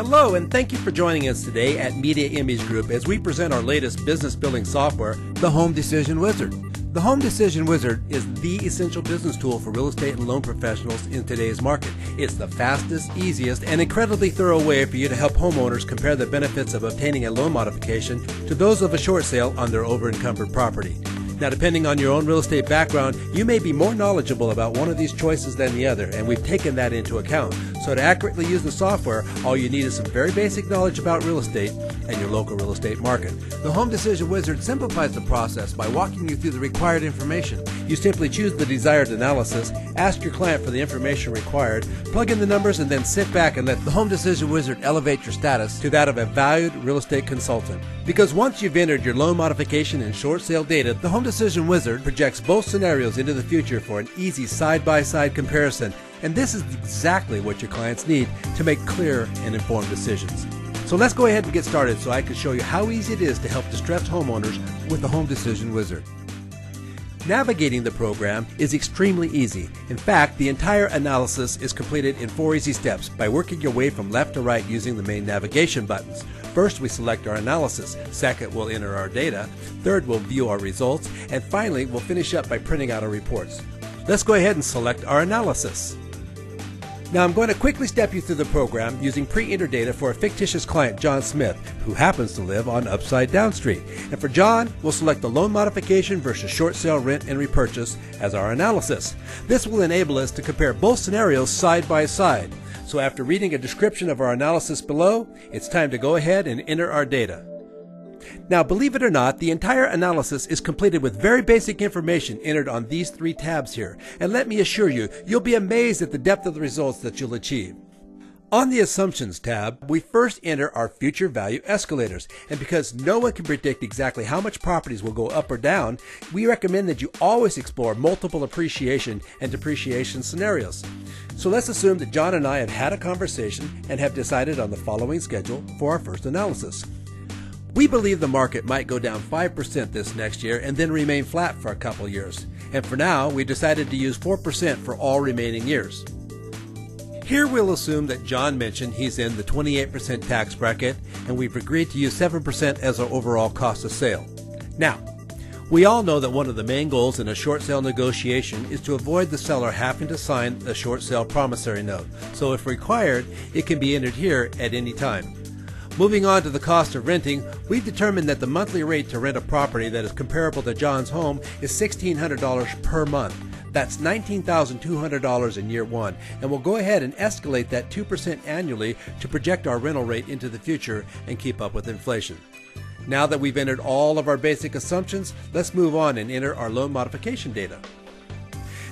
Hello, and thank you for joining us today at Media Image Group as we present our latest business building software, the Home Decision Wizard. The Home Decision Wizard is the essential business tool for real estate and loan professionals in today's market. It's the fastest, easiest, and incredibly thorough way for you to help homeowners compare the benefits of obtaining a loan modification to those of a short sale on their over-encumbered property. Now, depending on your own real estate background, you may be more knowledgeable about one of these choices than the other, and we've taken that into account. So to accurately use the software, all you need is some very basic knowledge about real estate and your local real estate market. The Home Decision Wizard simplifies the process by walking you through the required information. You simply choose the desired analysis, ask your client for the information required, plug in the numbers, and then sit back and let the Home Decision Wizard elevate your status to that of a valued real estate consultant. Because once you've entered your loan modification and short sale data, the Home Decision Wizard projects both scenarios into the future for an easy side-by-side comparison, and this is exactly what your clients need to make clear and informed decisions. So let's go ahead and get started so I can show you how easy it is to help distressed homeowners with the Home Decision Wizard. Navigating the program is extremely easy. In fact, the entire analysis is completed in 4 easy steps by working your way from left to right using the main navigation buttons. First, we select our analysis. Second, we'll enter our data. Third, we'll view our results. And finally, we'll finish up by printing out our reports. Let's go ahead and select our analysis. Now I'm going to quickly step you through the program using pre-entered data for a fictitious client, John Smith, who happens to live on Upside Down Street. And for John, we'll select the loan modification versus short sale rent and repurchase as our analysis. This will enable us to compare both scenarios side by side. So after reading a description of our analysis below, it's time to go ahead and enter our data. Now, believe it or not, the entire analysis is completed with very basic information entered on these 3 tabs here. And let me assure you, you'll be amazed at the depth of the results that you'll achieve. On the Assumptions tab, we first enter our future value escalators. And because no one can predict exactly how much properties will go up or down, we recommend that you always explore multiple appreciation and depreciation scenarios. So let's assume that John and I have had a conversation and have decided on the following schedule for our first analysis. We believe the market might go down 5% this next year and then remain flat for a couple years. And for now, we decided to use 4% for all remaining years. Here we'll assume that John mentioned he's in the 28% tax bracket, and we've agreed to use 7% as our overall cost of sale. Now, we all know that one of the main goals in a short sale negotiation is to avoid the seller having to sign a short sale promissory note. So if required, it can be entered here at any time. Moving on to the cost of renting, we've determined that the monthly rate to rent a property that is comparable to John's home is $1,600 per month. That's $19,200 in year 1, and we'll go ahead and escalate that 2% annually to project our rental rate into the future and keep up with inflation. Now that we've entered all of our basic assumptions, let's move on and enter our loan modification data.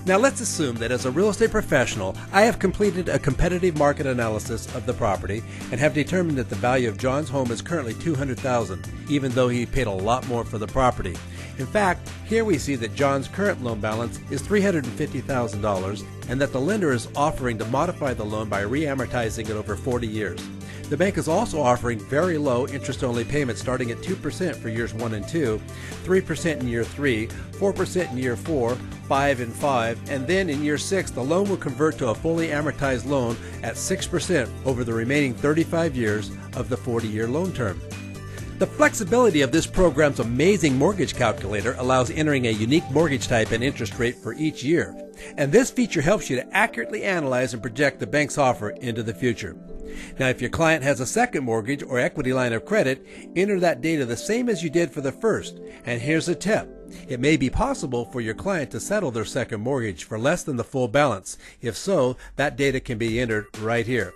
Now let's assume that as a real estate professional, I have completed a competitive market analysis of the property and have determined that the value of John's home is currently $200,000, even though he paid a lot more for the property. In fact, here we see that John's current loan balance is $350,000 and that the lender is offering to modify the loan by re-amortizing it over 40 years. The bank is also offering very low interest-only payments starting at 2% for years 1 and 2, 3% in year 3, 4% in year 4, 5 and 5, and then in year 6 the loan will convert to a fully amortized loan at 6% over the remaining 35 years of the 40-year loan term. The flexibility of this program's amazing mortgage calculator allows entering a unique mortgage type and interest rate for each year. And this feature helps you to accurately analyze and project the bank's offer into the future. Now, if your client has a second mortgage or equity line of credit, enter that data the same as you did for the first. And here's a tip. It may be possible for your client to settle their second mortgage for less than the full balance. If so, that data can be entered right here.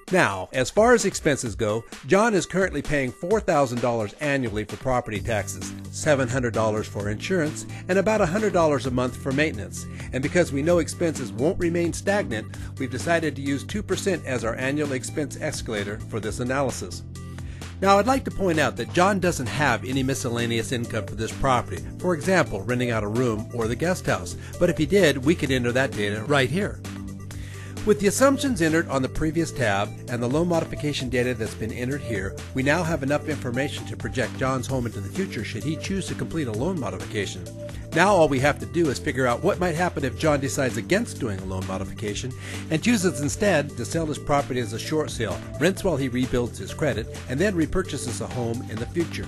Now, as far as expenses go, John is currently paying $4,000 annually for property taxes, $700 for insurance, and about $100 a month for maintenance. And because we know expenses won't remain stagnant, we've decided to use 2% as our annual expense escalator for this analysis. Now, I'd like to point out that John doesn't have any miscellaneous income for this property, for example, renting out a room or the guest house. But if he did, we could enter that data right here. With the assumptions entered on the previous tab and the loan modification data that's been entered here, we now have enough information to project John's home into the future should he choose to complete a loan modification. Now all we have to do is figure out what might happen if John decides against doing a loan modification and chooses instead to sell his property as a short sale, rents while he rebuilds his credit, and then repurchases a home in the future.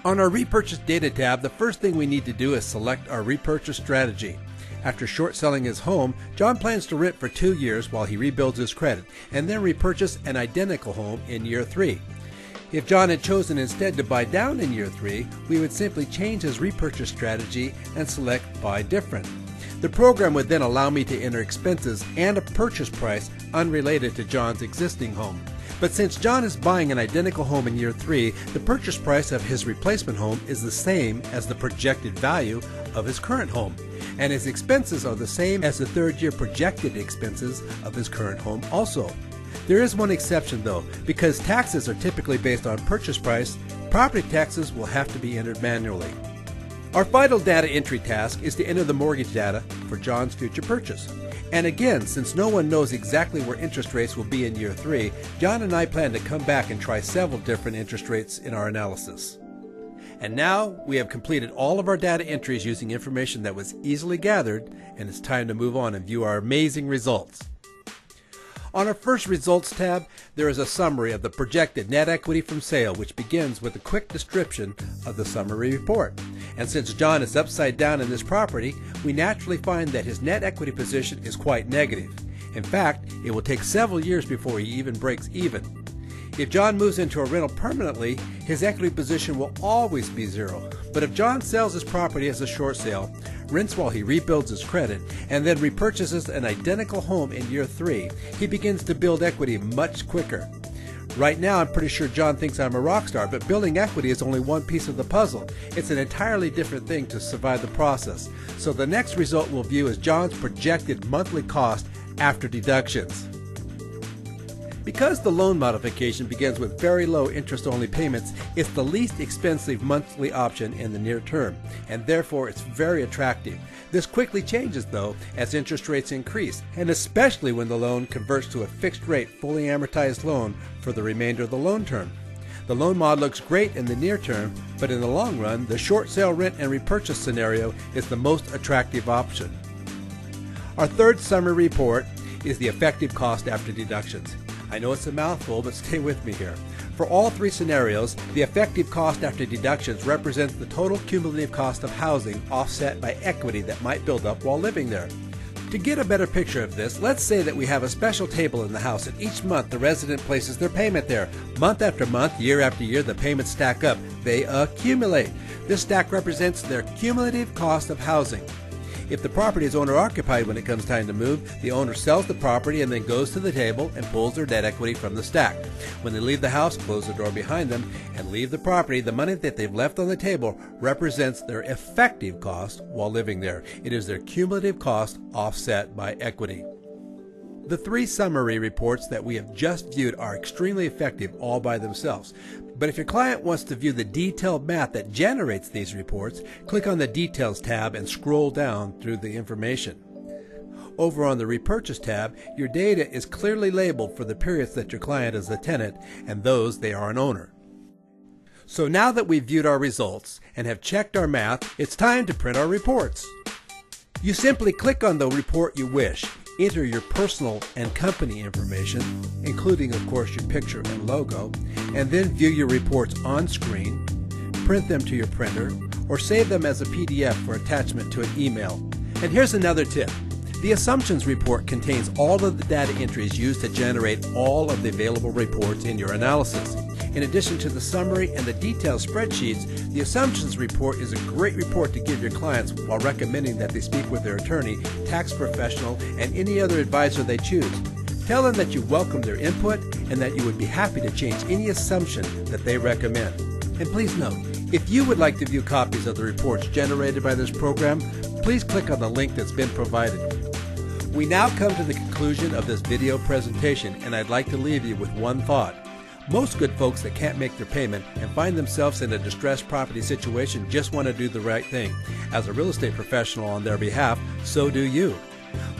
On our Repurchase Data tab, the first thing we need to do is select our repurchase strategy. After short selling his home, John plans to rent for 2 years while he rebuilds his credit, and then repurchase an identical home in year 3. If John had chosen instead to buy down in year 3, we would simply change his repurchase strategy and select Buy Different. The program would then allow me to enter expenses and a purchase price unrelated to John's existing home. But since John is buying an identical home in year 3, the purchase price of his replacement home is the same as the projected value of his current home, and his expenses are the same as the third-year projected expenses of his current home also. There is one exception though, because taxes are typically based on purchase price, property taxes will have to be entered manually. Our final data entry task is to enter the mortgage data for John's future purchase. And again, since no one knows exactly where interest rates will be in year 3, John and I plan to come back and try several different interest rates in our analysis. And now we have completed all of our data entries using information that was easily gathered, and it's time to move on and view our amazing results. On our first Results tab, there is a summary of the projected net equity from sale, which begins with a quick description of the summary report. And since John is upside down in this property, we naturally find that his net equity position is quite negative. In fact, it will take several years before he even breaks even. If John moves into a rental permanently, his equity position will always be 0. But if John sells his property as a short sale, rents while he rebuilds his credit, and then repurchases an identical home in year 3, he begins to build equity much quicker. Right now, I'm pretty sure John thinks I'm a rock star, but building equity is only one piece of the puzzle. It's an entirely different thing to survive the process. So the next result we'll view is John's projected monthly cost after deductions. Because the loan modification begins with very low interest-only payments, it's the least expensive monthly option in the near term, and therefore it's very attractive. This quickly changes, though, as interest rates increase, and especially when the loan converts to a fixed-rate, fully amortized loan for the remainder of the loan term. The loan mod looks great in the near term, but in the long run, the short sale rent and repurchase scenario is the most attractive option. Our third summary report is the effective cost after deductions. I know it's a mouthful, but stay with me here. For all 3 scenarios, the effective cost after deductions represents the total cumulative cost of housing offset by equity that might build up while living there. To get a better picture of this, let's say that we have a special table in the house and each month the resident places their payment there. Month after month, year after year, the payments stack up. They accumulate. This stack represents their cumulative cost of housing. If the property is owner-occupied when it comes time to move, the owner sells the property and then goes to the table and pulls their net equity from the stack. When they leave the house, close the door behind them, and leave the property, the money that they've left on the table represents their effective cost while living there. It is their cumulative cost offset by equity. The 3 summary reports that we have just viewed are extremely effective all by themselves. But if your client wants to view the detailed math that generates these reports, click on the Details tab and scroll down through the information. Over on the Repurchase tab, your data is clearly labeled for the periods that your client is a tenant and those they are an owner. So now that we've viewed our results and have checked our math, it's time to print our reports. You simply click on the report you wish. Enter your personal and company information, including of course your picture and logo, and then view your reports on screen, print them to your printer, or save them as a PDF for attachment to an email. And here's another tip. The Assumptions report contains all of the data entries used to generate all of the available reports in your analysis. In addition to the summary and the detailed spreadsheets, the Assumptions report is a great report to give your clients while recommending that they speak with their attorney, tax professional, and any other advisor they choose. Tell them that you welcome their input and that you would be happy to change any assumption that they recommend. And please note, if you would like to view copies of the reports generated by this program, please click on the link that's been provided. We now come to the conclusion of this video presentation, and I'd like to leave you with one thought. Most good folks that can't make their payment and find themselves in a distressed property situation just want to do the right thing. As a real estate professional on their behalf, so do you.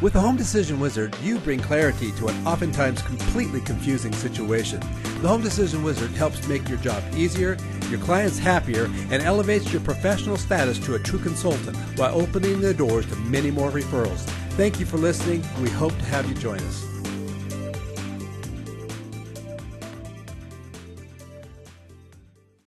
With the Home Decision Wizard, you bring clarity to an oftentimes completely confusing situation. The Home Decision Wizard helps make your job easier, your clients happier, and elevates your professional status to a true consultant while opening the doors to many more referrals. Thank you for listening. We hope to have you join us.